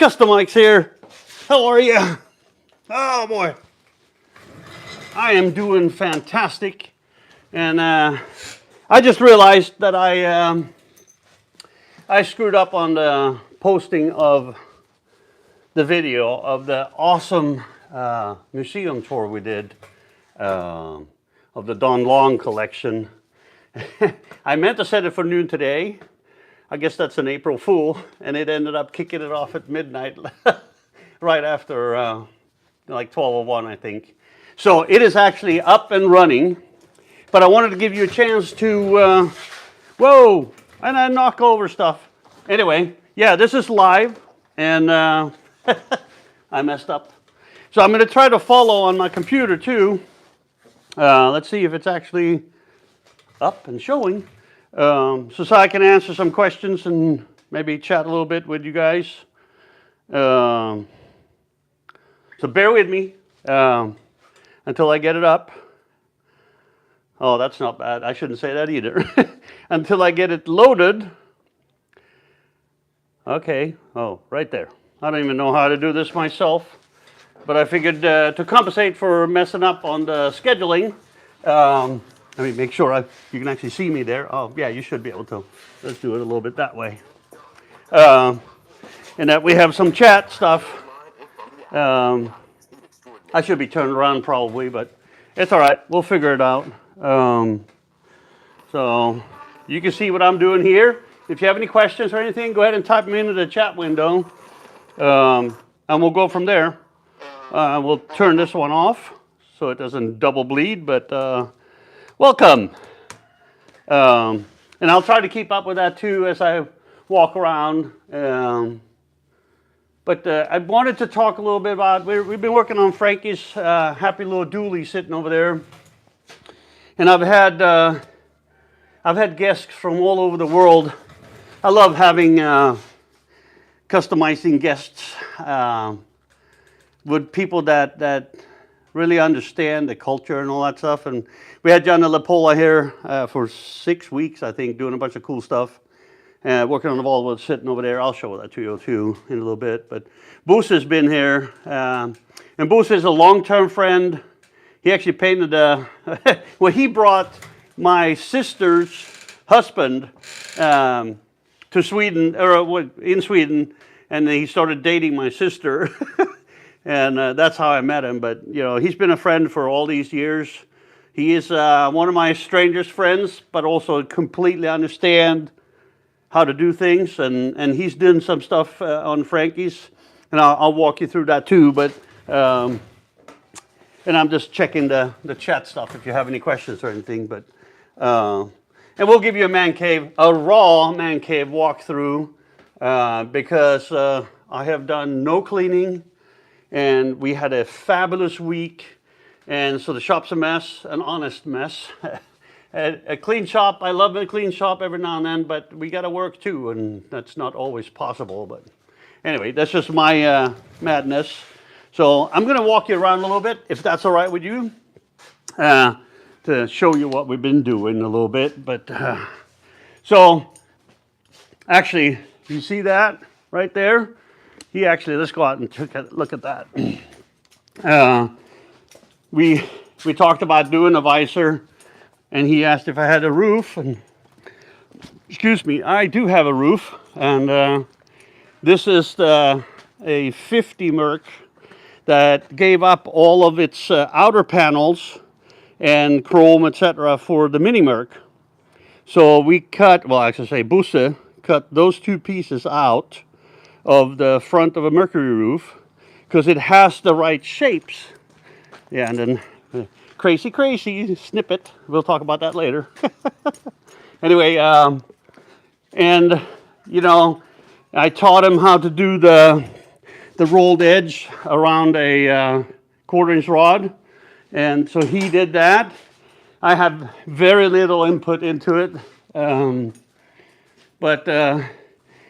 Customikes here. How are you? Oh boy. I am doing fantastic. And I just realized that I screwed up on the posting of the video of the awesome museum tour we did of the Don Long collection. I meant to set it for noon today. I guess that's an April Fool, and it ended up kicking it off at midnight, right after like 12:01, I think. So it is actually up and running, but I wanted to give you a chance to, whoa, and I knock over stuff. Anyway, yeah, this is live, and I messed up. So I'm going to try to follow on my computer too. Let's see if it's actually up and showing. So I can answer some questions and maybe chat a little bit with you guys. So bear with me until I get it up. Oh, that's not bad. I shouldn't say that either. Until I get it loaded. Okay. Oh, right there. I don't even know how to do this myself. But I figured to compensate for messing up on the scheduling, let me make sure you can actually see me there. Oh, yeah, you should be able to. Let's do it a little bit that way. And that we have some chat stuff. I should be turned around probably, but it's all right. We'll figure it out. So you can see what I'm doing here. If you have any questions or anything, go ahead and type them into the chat window. And we'll go from there. We'll turn this one off so it doesn't double bleed, but welcome. And I'll try to keep up with that too as I walk around. But I wanted to talk a little bit about, we've been working on Frankie's happy little dually sitting over there. And I've had guests from all over the world. I love having customizing guests with people that really understand the culture and all that stuff. And we had John LaPola here for 6 weeks, I think, doing a bunch of cool stuff. Working on the Volvo, sitting over there. I'll show that to you too in a little bit. But Boos has been here. And Boos is a long-term friend. He actually painted well, he brought my sister's husband to Sweden, or in Sweden, and he started dating my sister. And that's how I met him. But, you know, he's been a friend for all these years. He is one of my strangest friends, but also completely understand how to do things. And he's doing some stuff on Frankie's. And I'll walk you through that too. But, and I'm just checking the chat stuff if you have any questions or anything. But, and we'll give you a man cave, a raw man cave walkthrough because I have done no cleaning. And we had a fabulous week, and so the shop's a mess, an honest mess. A clean shop, I love a clean shop every now and then, but we got to work too, and that's not always possible. But anyway, that's just my madness. So I'm going to walk you around a little bit, if that's all right with you, to show you what we've been doing a little bit. But so actually, you see that right there? He actually, let's go out and look at that. We talked about doing a visor, and he asked if I had a roof. And excuse me, I do have a roof, and this is a 50 Merc that gave up all of its outer panels and chrome, etc., for the mini Merc. So we cut, well, I should say, Bosse cut those two pieces out of the front of a Mercury roof because it has the right shapes. Yeah, and then crazy snippet. We'll talk about that later. Anyway, and you know, I taught him how to do the rolled edge around a 1/4-inch rod, and so he did that. I have very little input into it, but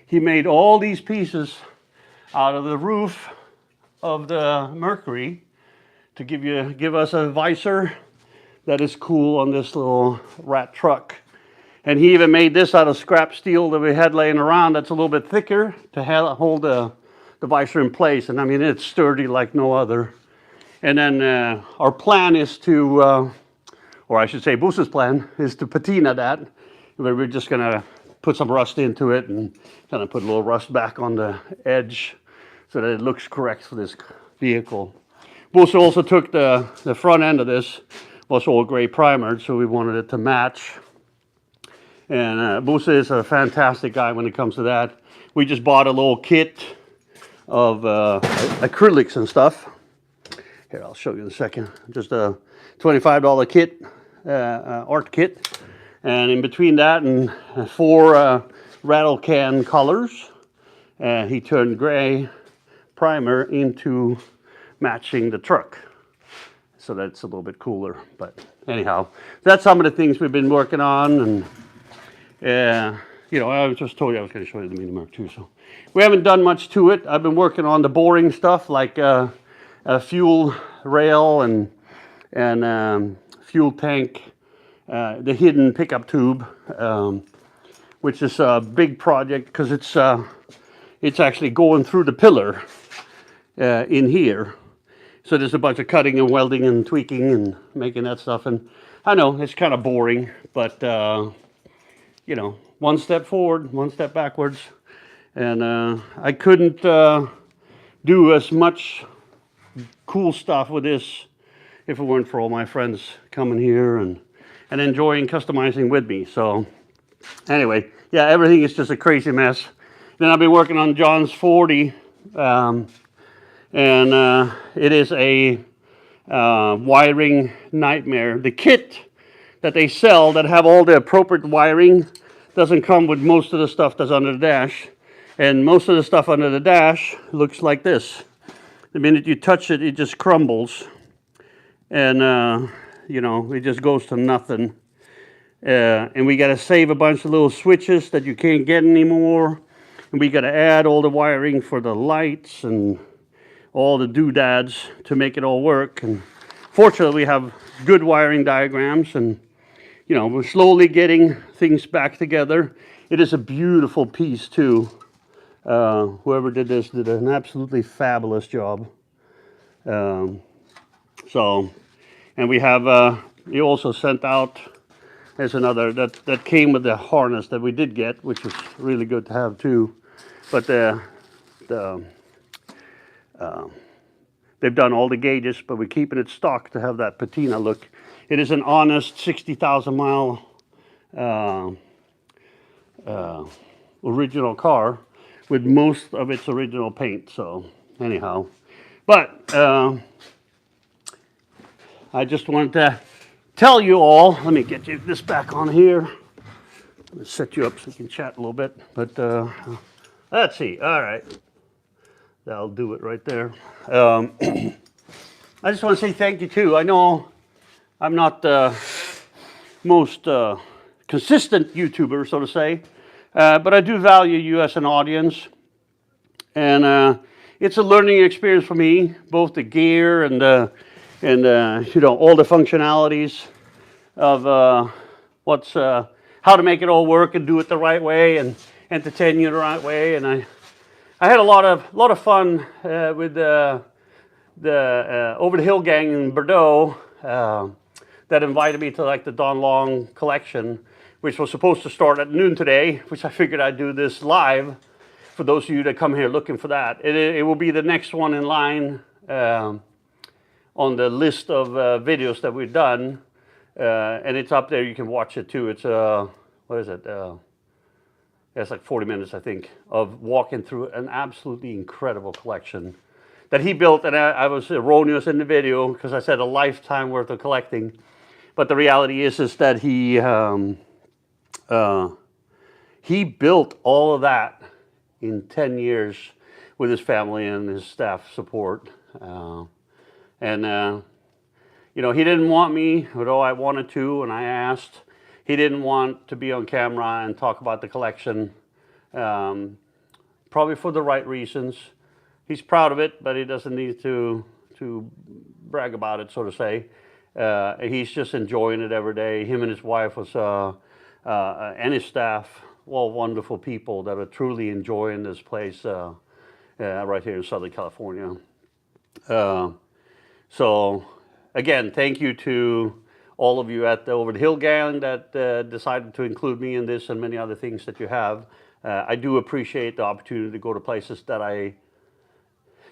he made all these pieces out of the roof of the Mercury to give us a visor that is cool on this little rat truck. And he even made this out of scrap steel that we had laying around that's a little bit thicker to hold the the visor in place, and I mean it's sturdy like no other. And then our plan is to, or I should say Booster's plan, is to patina that, where we're just gonna put some rust into it and kind of put a little rust back on the edge so that it looks correct for this vehicle. Booster also took the front end of this, was all gray primered, so we wanted it to match. And Booster is a fantastic guy when it comes to that. We just bought a little kit of acrylics and stuff. Here, I'll show you in a second. Just a $25 kit, art kit. And in between that and 4 rattle can colors, he turned gray primer into matching the truck. So that's a little bit cooler. But anyhow, that's some of the things we've been working on. And you know, I just told you I was going to show you the Mini Mark II. So we haven't done much to it. I've been working on the boring stuff like a fuel rail and fuel tank, the hidden pickup tube, which is a big project because it's actually going through the pillar in here. So there's a bunch of cutting and welding and tweaking and making that stuff. And I know it's kind of boring, but you know, one step forward, one step backwards. And I couldn't do as much cool stuff with this if it weren't for all my friends coming here and enjoying customizing with me. So anyway, yeah, everything is just a crazy mess. Then I've been working on John's 40, and it is a wiring nightmare. The kit that they sell that have all the appropriate wiring doesn't come with most of the stuff that's under the dash. And most of the stuff under the dash looks like this. The minute you touch it, it just crumbles. And, you know, it just goes to nothing. And we got to save a bunch of little switches that you can't get anymore. And we got to add all the wiring for the lights and all the doodads to make it all work. And fortunately, we have good wiring diagrams, and you know, we're slowly getting things back together. It is a beautiful piece too. Whoever did this did an absolutely fabulous job. So, and we have, we also sent out, there's another, that came with the harness that we did get, which was really good to have too. But they've done all the gauges, but we're keeping it stock to have that patina look. It is an honest 60,000 mile original car with most of its original paint. So anyhow, but I just wanted to tell you all, let me get you this back on here. Let's set you up so we can chat a little bit. But let's see, all right. That'll do it right there. I just want to say thank you too. I know I'm not the most consistent YouTuber, so to say, but I do value you as an audience. And it's a learning experience for me, both the gear and you know, all the functionalities of how to make it all work and do it the right way and entertain you the right way. And I had a lot of fun with the Over the Hill gang in Bordeaux that invited me to like the Don Long collection, which was supposed to start at noon today, which I figured I'd do this live for those of you that come here looking for that. It will be the next one in line on the list of videos that we've done, and it's up there. You can watch it too. It's what is it? It's like 40 minutes, I think, of walking through an absolutely incredible collection that he built. And I was erroneous in the video because I said a lifetime worth of collecting. But the reality is that he built all of that in 10 years with his family and his staff support. You know, he didn't want me, although I wanted to, and I asked. He didn't want to be on camera and talk about the collection, probably for the right reasons. He's proud of it, but he doesn't need to brag about it, so to say. He's just enjoying it every day. Him and his wife and his staff, all wonderful people that are truly enjoying this place. right here in Southern California. So again, thank you to all of you at the Over the Hill gang that decided to include me in this and many other things that you have. I do appreciate the opportunity to go to places that I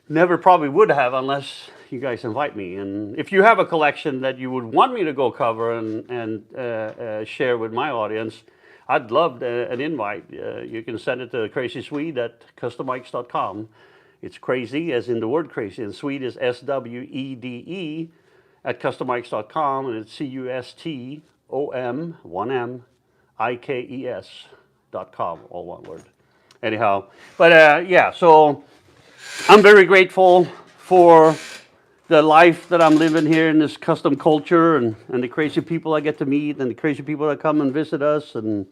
never probably would have unless you guys invite me. And if you have a collection that you would want me to go cover and share with my audience, I'd love an invite. You can send it to Crazy Swede at customikes.com. It's crazy as in the word crazy, and Swede is SWEDE at customikes.com, and it's CUSTOM, 1M, IKES.com, all one word. Anyhow, but yeah, so I'm very grateful for the life that I'm living here in this custom culture, and the crazy people I get to meet, and the crazy people that come and visit us, and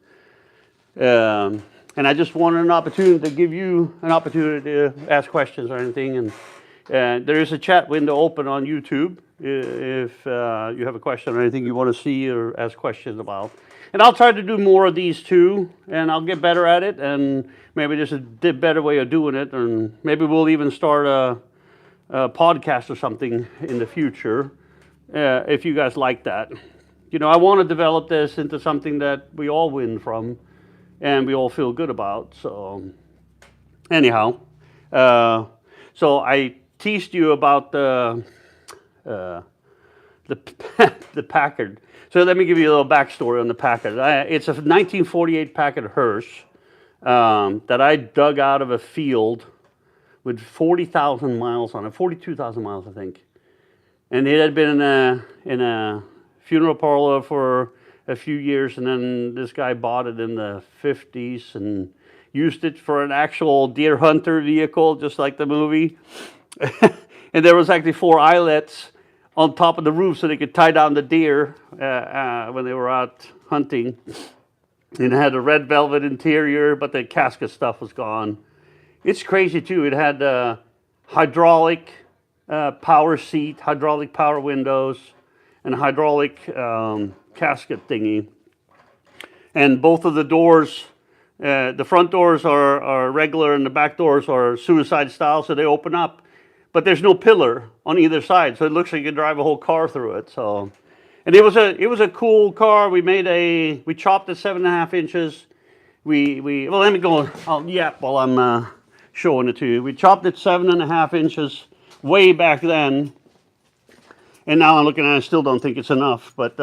I just wanted an opportunity to give you an opportunity to ask questions or anything. And there is a chat window open on YouTube if you have a question or anything you want to see or ask questions about. And I'll try to do more of these too, and I'll get better at it. And maybe there's a better way of doing it, and maybe we'll even start a podcast or something in the future if you guys like that. You know, I want to develop this into something that we all win from and we all feel good about. So anyhow, so I teased you about the Packard. So let me give you a little backstory on the Packard. It's a 1948 Packard hearse that I dug out of a field with 40,000 miles on it, 42,000 miles I think. And it had been in a funeral parlor for a few years, and then this guy bought it in the 50s and used it for an actual deer hunter vehicle, just like the movie. And there was actually 4 eyelets on top of the roof so they could tie down the deer when they were out hunting. And it had a red velvet interior, but the casket stuff was gone. It's crazy too. It had hydraulic power seat, hydraulic power windows, and a hydraulic casket thingy. And both of the doors, the front doors are regular and the back doors are suicide style, so they open up. But there's no pillar on either side, so it looks like you can drive a whole car through it. So, and it was a cool car. We chopped it 7.5 inches. Well, let me go. I'll yap while I'm showing it to you. We chopped it 7.5 inches way back then, and now I'm looking at it, I still don't think it's enough. But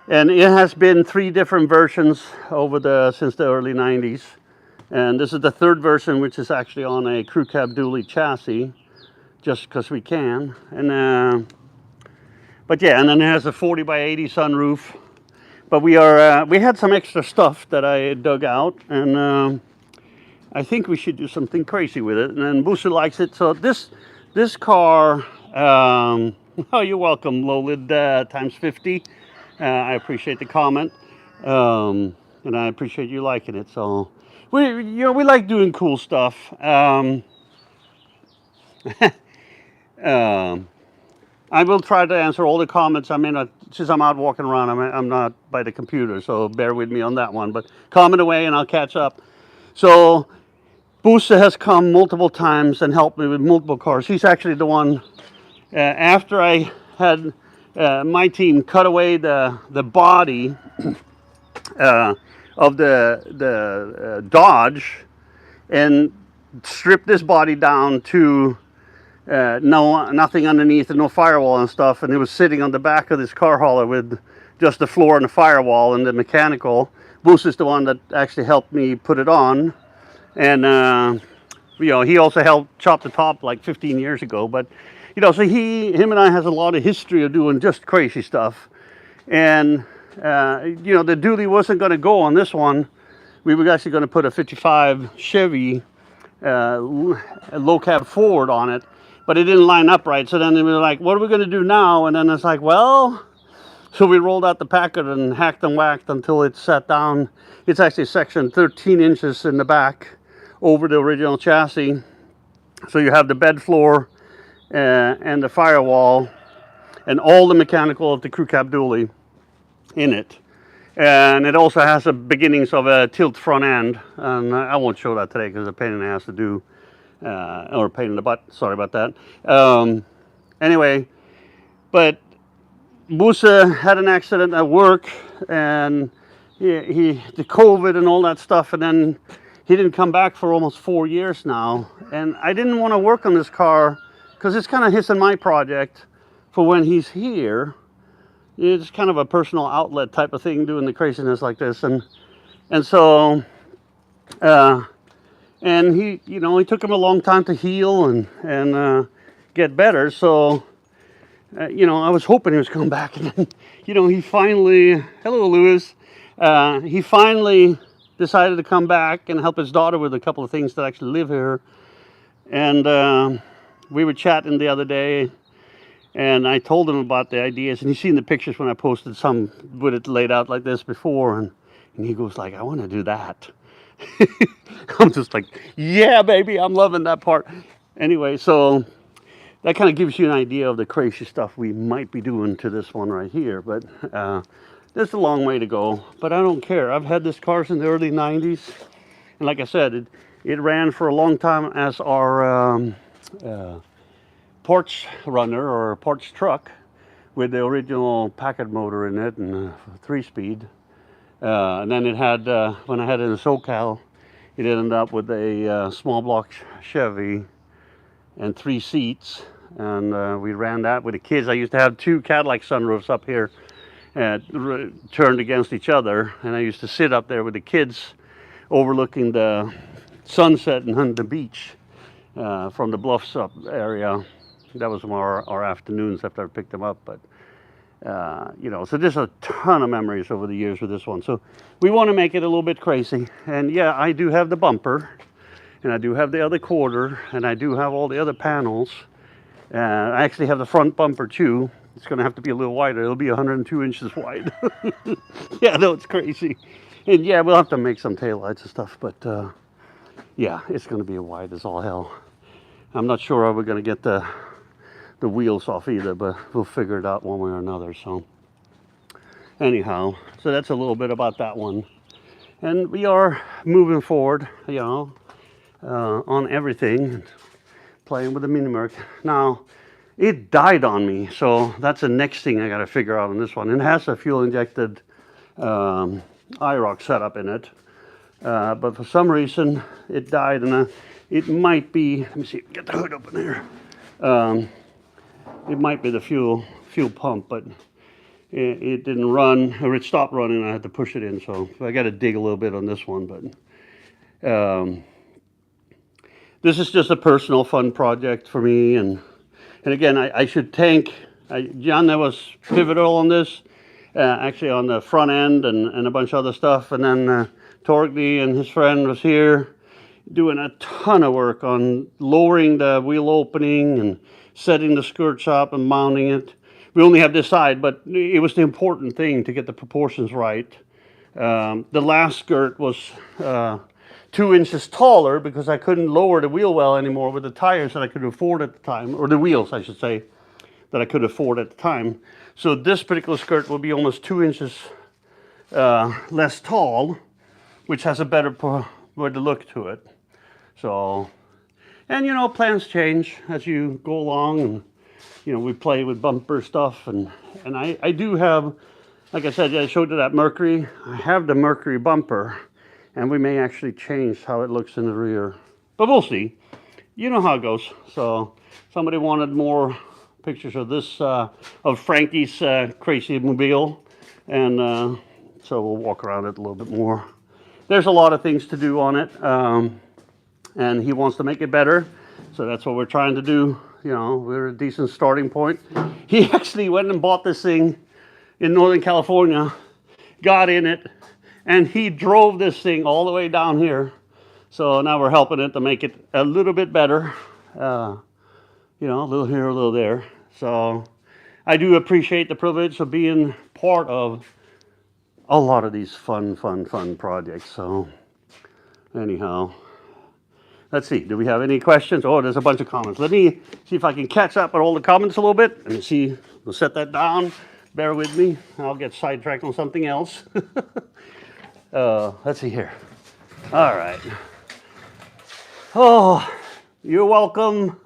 and it has been 3 different versions since the early 90s. And this is the 3rd version, which is actually on a crew cab dually chassis, just because we can. And but yeah, and then it has a 40 by 80 sunroof. But we had some extra stuff that I dug out, and I think we should do something crazy with it. And then Booster likes it. So this car, oh, you're welcome, Lowlid times 50. I appreciate the comment, and I appreciate you liking it. So we like doing cool stuff. I will try to answer all the comments. I mean, since I'm out walking around, I'm not by the computer, so bear with me on that one. But comment away, and I'll catch up. So Booster has come multiple times and helped me with multiple cars. He's actually the one, after I had my team cut away the body of the Dodge and stripped this body down to nothing underneath and no firewall and stuff, and it was sitting on the back of this car hauler with just the floor and the firewall and the mechanical. Boost is the one that actually helped me put it on, and he also helped chop the top like 15 years ago. But so him and I has a lot of history of doing just crazy stuff. And the dually wasn't going to go on this one. We were actually going to put a 55 Chevy low cab Ford on it, but it didn't line up right. So then we were like, what are we going to do now? And then it's like, well, so we rolled out the Packard and hacked and whacked until it sat down. It's actually sectioned 13 inches in the back over the original chassis. So you have the bed floor and the firewall and all the mechanical of the crew cab dually in it. And it also has the beginnings of a tilt front end, and I won't show that today because it's a pain in the ass to do. or pain in the butt. Sorry about that. Anyway, but Musa had an accident at work, and the COVID and all that stuff, and then he didn't come back for almost 4 years now. And I didn't want to work on this car because it's kind of his and my project for when he's here. It's kind of a personal outlet type of thing, doing the craziness like this, and so and he, you know, it took him a long time to heal and get better. So you know, I was hoping he was coming back, and then, you know, he finally, hello Lewis, he finally decided to come back and help his daughter with a couple of things that actually live here. And we were chatting the other day, and I told him about the ideas, and he's seen the pictures when I posted some with it laid out like this before, and he goes like, I want to do that. I'm just like, yeah, baby, I'm loving that part. Anyway, so that kind of gives you an idea of the crazy stuff we might be doing to this one right here. But there's a long way to go, but I don't care. I've had this car since the early 90s. And like I said, it ran for a long time as our porch runner or porch truck with the original Packard motor in it and a 3-speed. And then it had, when I had it in SoCal, it ended up with a small block Chevy and 3 seats. And we ran that with the kids. I used to have 2 Cadillac sunroofs up here turned against each other. And I used to sit up there with the kids overlooking the sunset and the beach from the bluffs up area. That was our afternoons after I picked them up. But you know, so there's a ton of memories over the years with this one. So we want to make it a little bit crazy. And yeah, I do have the bumper, and I do have the other quarter, and I do have all the other panels. I actually have the front bumper too. It's going to have to be a little wider. It'll be 102 inches wide. Yeah, no, it's crazy. And yeah, we'll have to make some taillights and stuff. But yeah, it's going to be wide as all hell. I'm not sure how we're going to get the wheels off either, but we'll figure it out one way or another. So anyhow, so that's a little bit about that one. And we are moving forward, you know, on everything. Playing with the Mini Merc. Now, it died on me, so that's the next thing I got to figure out on this one. It has a fuel-injected IROC setup in it, but for some reason it died, and it might be. Let me see. Get the hood open there. It might be the fuel pump, but it didn't run, or it stopped running. I had to push it in, so I got to dig a little bit on this one, but. This is just a personal fun project for me, and again, I should thank John that was pivotal on this, actually on the front end and a bunch of other stuff, and then Torgny and his friend was here doing a ton of work on lowering the wheel opening and setting the skirts up and mounting it. We only have this side, but it was the important thing to get the proportions right. The last skirt was 2 inches taller because I couldn't lower the wheel well anymore with the tires that I could afford at the time, or the wheels, I should say, that I could afford at the time. So this particular skirt will be almost 2 inches less tall, which has a better look to it. So, and you know, plans change as you go along, and you know, we play with bumper stuff, and I do have, like I said, I showed you that Mercury. I have the Mercury bumper. And we may actually change how it looks in the rear. But we'll see. You know how it goes. So somebody wanted more pictures of this, of Frankie's crazy mobile. And so we'll walk around it a little bit more. There's a lot of things to do on it. And he wants to make it better. So that's what we're trying to do. You know, we're a decent starting point. He actually went and bought this thing in Northern California. Got in it. And he drove this thing all the way down here. So now we're helping it to make it a little bit better. You know, a little here, a little there. So I do appreciate the privilege of being part of a lot of these fun projects. So anyhow, let's see. Do we have any questions? Oh, there's a bunch of comments. Let me see if I can catch up with all the comments a little bit. And see, we'll set that down. Bear with me. I'll get sidetracked on something else. Let's see here. All right. Oh, You're welcome.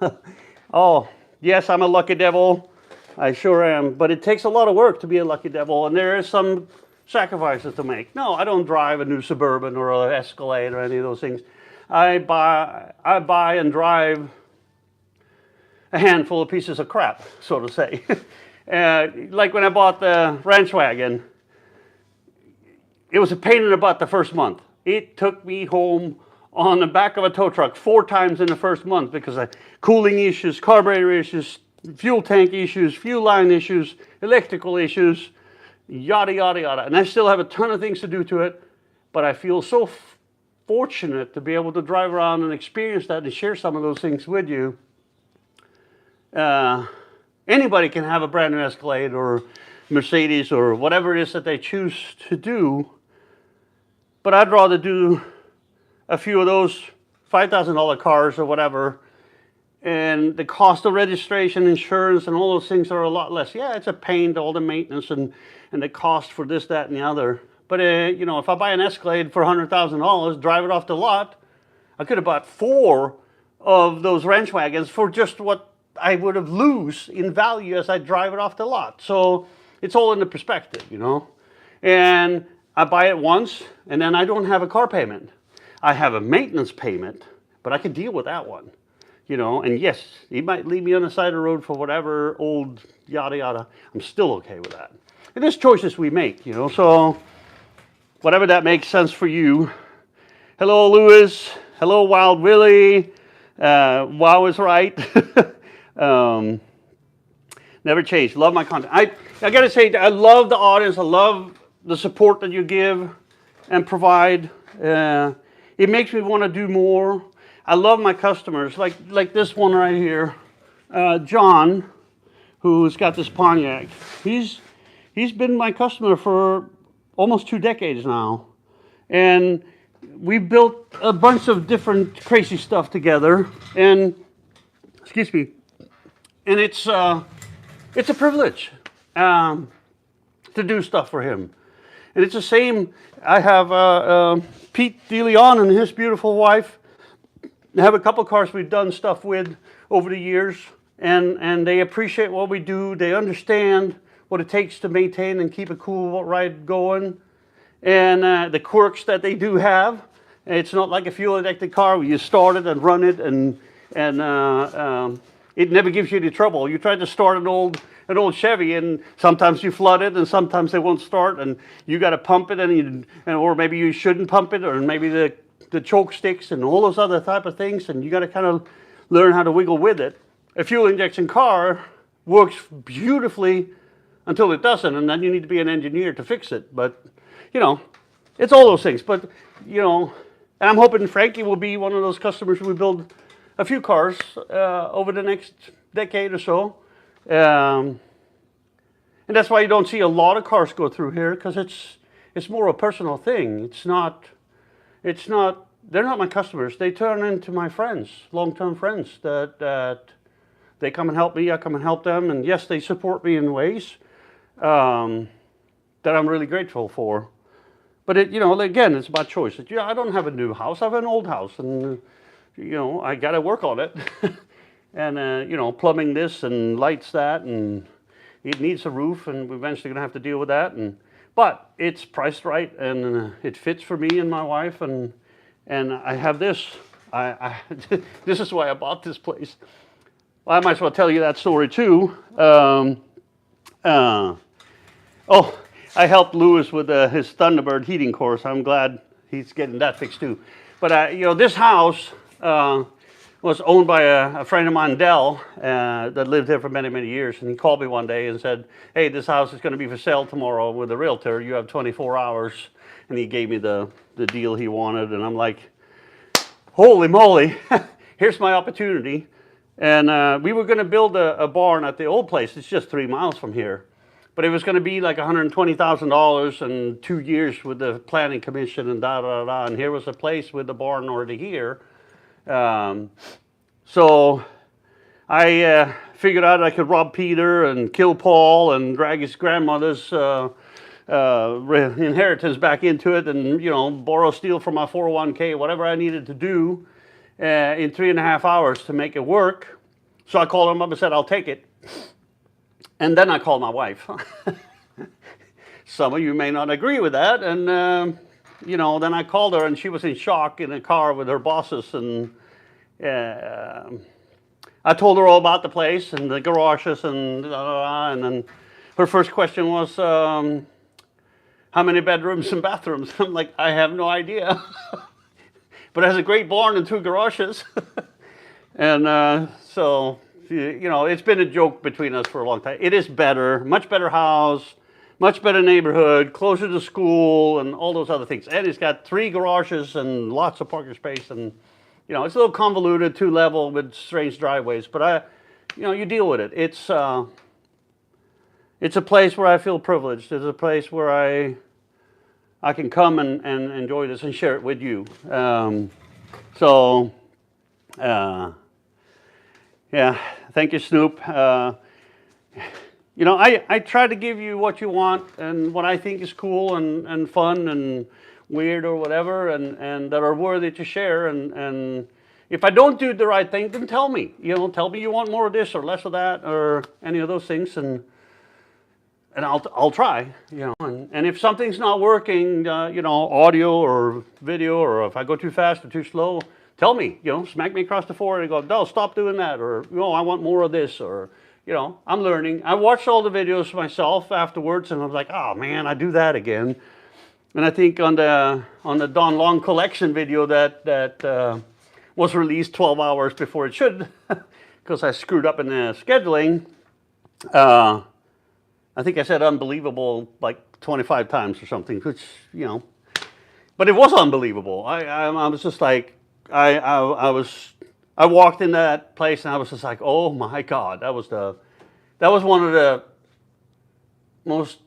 Oh, yes, I'm a lucky devil. I sure am. But it takes a lot of work to be a lucky devil, and there is some sacrifices to make. No, I don't drive a new Suburban or an Escalade or any of those things. I buy and drive a handful of pieces of crap, so to say. Like when I bought the ranch wagon, it was a pain in the butt the first month. It took me home on the back of a tow truck 4 times in the first month because of cooling issues, carburetor issues, fuel tank issues, fuel line issues, electrical issues, yada, yada, yada. And I still have a ton of things to do to it, but I feel so fortunate to be able to drive around and experience that and share some of those things with you. Anybody can have a brand new Escalade or Mercedes or whatever it is that they choose to do, but I'd rather do a few of those $5,000 cars or whatever, and the cost of registration, insurance, and all those things are a lot less. Yeah, it's a pain to all the maintenance and the cost for this, that, and the other. But you know, if I buy an Escalade for $100,000, drive it off the lot, I could have bought 4 of those ranch wagons for just what I would have lose in value as I drive it off the lot. So it's all in the perspective, you know. And I buy it once, and then I don't have a car payment. I have a maintenance payment, but I can deal with that one, you know. And yes, he might leave me on the side of the road for whatever old yada yada. I'm still okay with that. And there's choices we make, you know. So whatever that makes sense for you. Hello, Lewis. Hello, Wild Willie. Wow is right. Never change. Love my content. I gotta say, I love the audience. I love the support that you give and provide. It makes me want to do more. I love my customers, like this one right here, John, who's got this Pontiac. He's been my customer for almost 2 decades now, and we built a bunch of different crazy stuff together. And excuse me, and it's a privilege to do stuff for him. And it's the same. I have Pete DeLeon and his beautiful wife. I have a couple cars we've done stuff with over the years, and they appreciate what we do. They understand what it takes to maintain and keep a cool ride going, and the quirks that they do have. It's not like a fuel injected car where you start it and run it, and it never gives you any trouble. You try to start an old Chevy, and sometimes you flood it, and sometimes they won't start, and you got to pump it, or maybe you shouldn't pump it, or maybe the choke sticks and all those other type of things, and you got to kind of learn how to wiggle with it. A fuel injection car works beautifully until it doesn't, and then you need to be an engineer to fix it. But you know, it's all those things. But you know, and I'm hoping Frankie will be one of those customers we build a few cars over the next decade or so. And that's why you don't see a lot of cars go through here, because it's more a personal thing. It's not, they're not my customers. They turn into my friends, long-term friends that they come and help me, I come and help them. And yes, they support me in ways that I'm really grateful for. But you know, again, it's about choice. Yeah, I don't have a new house, I have an old house, and you know, I got to work on it. And you know, plumbing this and lights that, and it needs a roof, and we're eventually gonna have to deal with that. But it's priced right, and it fits for me and my wife, and I have this. This is why I bought this place. Well, I might as well tell you that story too. Oh, I helped Lewis with his Thunderbird heating course. I'm glad he's getting that fixed too. But you know, this house was owned by a friend of mine, Dell, that lived here for many, many years. And he called me one day and said, hey, this house is going to be for sale tomorrow with a realtor. You have 24 hours. And he gave me the deal he wanted. And I'm like, holy moly, here's my opportunity. And we were going to build a barn at the old place. It's just 3 miles from here. But it was going to be like $120,000 and 2 years with the planning commission and da-da-da. And here was a place with the barn already here. So I figured out I could rob Peter and kill Paul and drag his grandmother's inheritance back into it, and you know, steal from my 401k, whatever I needed to do. in 3.5 hours to make it work. So I called him up and said, I'll take it. And then I called my wife. Some of you may not agree with that. And, you know, then I called her and she was in shock in a car with her bosses. And I told her all about the place and the garages and and then her first question was, how many bedrooms and bathrooms? I'm like, I have no idea. But it has a great barn and 2 garages. And so, you know, it's been a joke between us for a long time. It is better, much better house, much better neighborhood, closer to school and all those other things. And it's got 3 garages and lots of parking space. And, you know, it's a little convoluted, 2-level with strange driveways. But, you know, you deal with it. It's a place where I feel privileged. It's a place where I can come and enjoy this and share it with you. Yeah, thank you, Snoop. You know, I try to give you what you want and what I think is cool and fun and weird or whatever, and that are worthy to share. And if I don't do the right thing, then tell me. You know, tell me you want more of this or less of that or any of those things, and I'll try. You know, and if something's not working, you know, audio or video, or if I go too fast or too slow, tell me. You know, smack me across the forehead and go, no, stop doing that, or no, I want more of this, or you know, I'm learning. I watched all the videos myself afterwards, and I was like, oh man, I do that again. And I think on the Don Long collection video that was released 12 hours before it should, because I screwed up in the scheduling. I think I said unbelievable like 25 times or something, which, you know, but it was unbelievable. I was just like, I walked in that place and I was just like, oh my God, that was one of the most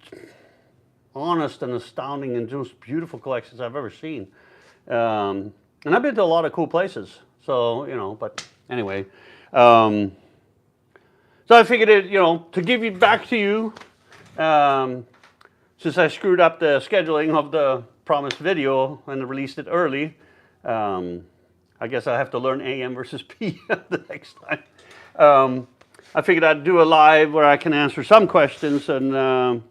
honest and astounding and just beautiful collections I've ever seen. And I've been to a lot of cool places, so, you know, but anyway. So I figured it, you know, to give it back to you, since I screwed up the scheduling of the promised video and released it early, I guess I have to learn AM versus PM the next time. I figured I'd do a live where I can answer some questions and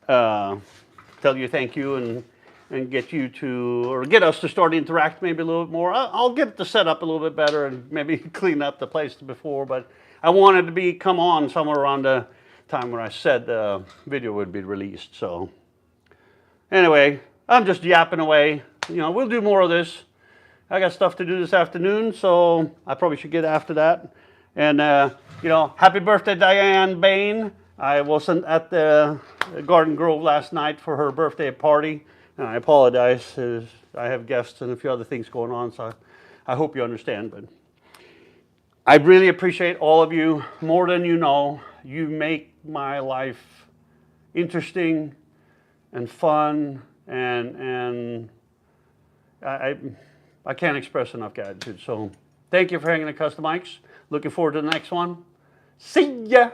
tell you thank you and get you to, or get us to start interact maybe a little bit more. I'll get the setup a little bit better and maybe clean up the place before, but I wanted to come on somewhere around the time when I said the video would be released. So anyway, I'm just yapping away. You know, we'll do more of this. I got stuff to do this afternoon, so I probably should get after that. And, you know, happy birthday, Diane Bain. I wasn't at the Garden Grove last night for her birthday party. And I apologize. I have guests and a few other things going on, so I hope you understand. But I really appreciate all of you more than you know. You make my life interesting and fun, and I can't express enough gratitude. So thank you for hanging at Custommikes. Looking forward to the next one. See ya!